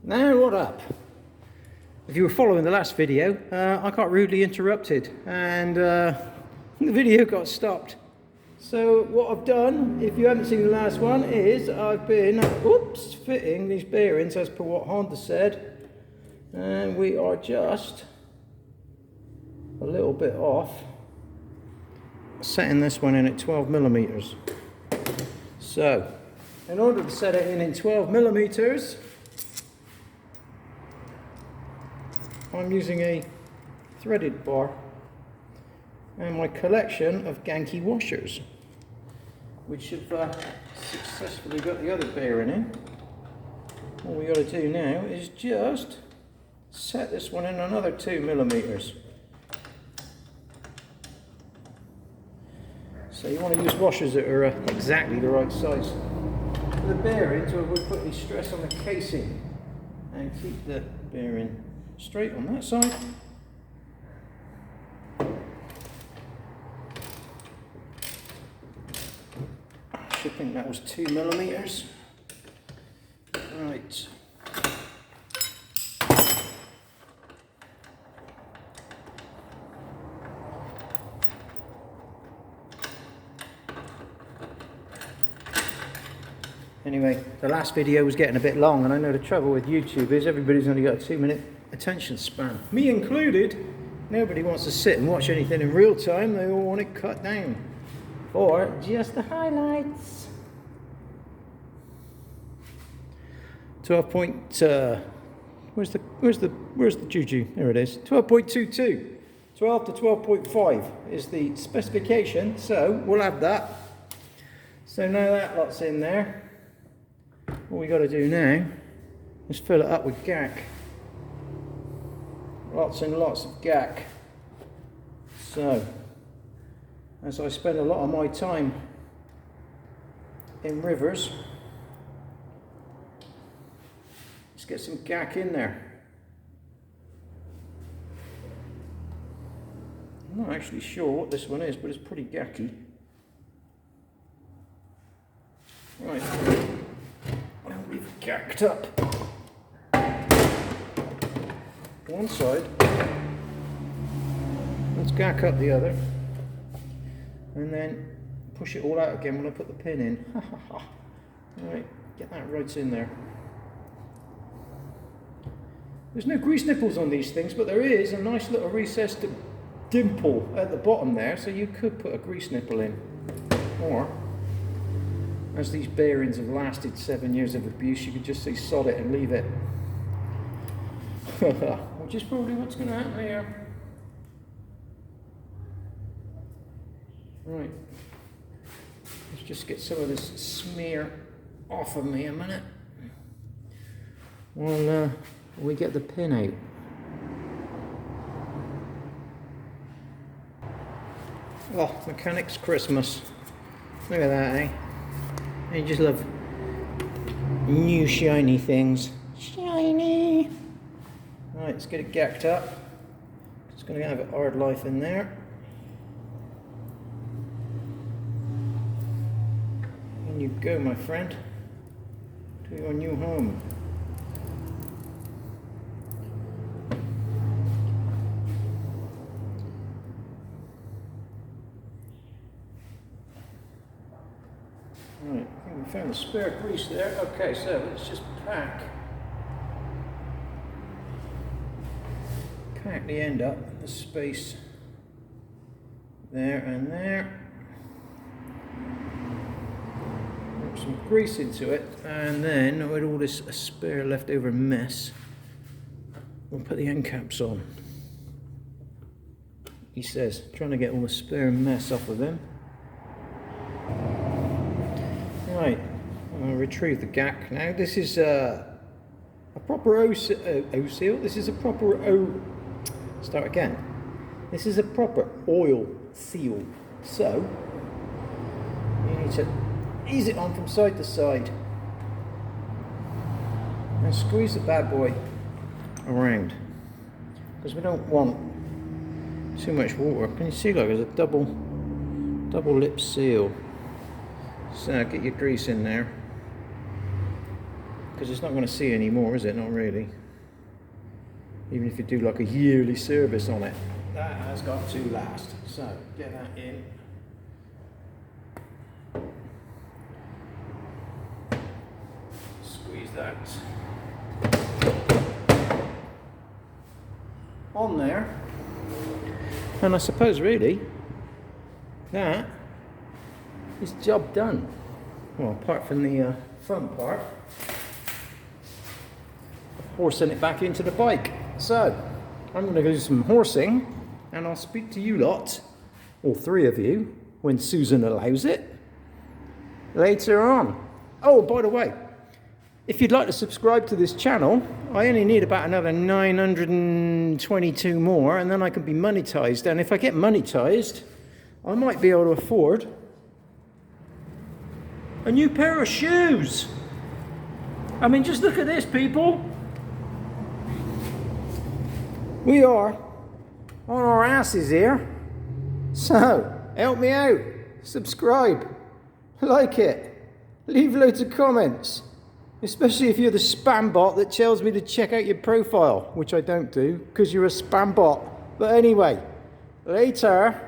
Now what up? If you were following the last video, I got rudely interrupted and the video got stopped. So what I've done, if you haven't seen the last one, is I've been fitting these bearings as per what Honda said, and we are just a little bit off, setting this one in at 12 millimeters. So in order to set it in 12 millimeters, I'm using a threaded bar and my collection of Genki washers, which have successfully got the other bearing in. All we got to do now is just set this one in another 2 millimeters. So you want to use washers that are exactly the right size for the bearings, where we put the stress on the casing and keep the bearing straight on that side. I should think that was 2 millimeters. Right. Anyway, the last video was getting a bit long, and I know the trouble with YouTube is everybody's only got a 2-minute attention span. Me included. Nobody wants to sit and watch anything in real time. They all want it cut down. Or just the highlights. 12 point, where's the juju? There it is. 12.22. 12 to 12.5 is the specification. So we'll have that. So now that lot's in there. All we got to do now is fill it up with gack. Lots and lots of gack. So, as I spend a lot of my time in rivers, let's get some gack in there. I'm not actually sure what this one is, but it's pretty gacky. Right. We've gacked up one side, let's gack up the other, and then push it all out again when I put the pin in. Right, get that right in there. There's no grease nipples on these things, but there is a nice little recessed dimple at the bottom there, so you could put a grease nipple in. Or, as these bearings have lasted 7 years of abuse, you could just say sod it and leave it. Which is probably what's going to happen here. Right. Let's just get some of this smear off of me a minute. While we get the pin out. Oh, Mechanics Christmas. Look at that, eh? I just love new shiny things. Shiny! Right, let's get it gacked up. It's going to have a hard life in there. In you go, my friend, to your new home. Right, I think we found the spare grease there. Okay, so let's just pack the end up, the space there and there. Put some grease into it, and then with all this spare leftover mess, we'll put the end caps on. He says, trying to get all the spare mess off of him. Right, I'm going to retrieve the gack now. This is a proper O-seal. This is a proper Start again. This is a proper oil seal. So, you need to ease it on from side to side. And squeeze the bad boy around. Because we don't want too much water. Can you see, like, there's a double lip seal. So get your grease in there. because it's not going to see anymore, is it? Not really. Even if you do like a yearly service on it, that has got to last. So get that in. Squeeze that on there, and I suppose really that is job done. Well, apart from the front part, horsing it back into the bike. So I'm going to do some horsing, and I'll speak to you lot, all three of you, when Susan allows it, later on. Oh, by the way, if you'd like to subscribe to this channel, I only need about another 922 more, and then I can be monetized. And if I get monetized, I might be able to afford a new pair of shoes. I mean, just look at this, people. We are on our asses here. So, help me out. Subscribe. Like it. Leave loads of comments. Especially if you're the spam bot that tells me to check out your profile, which I don't do because you're a spam bot. But anyway, later.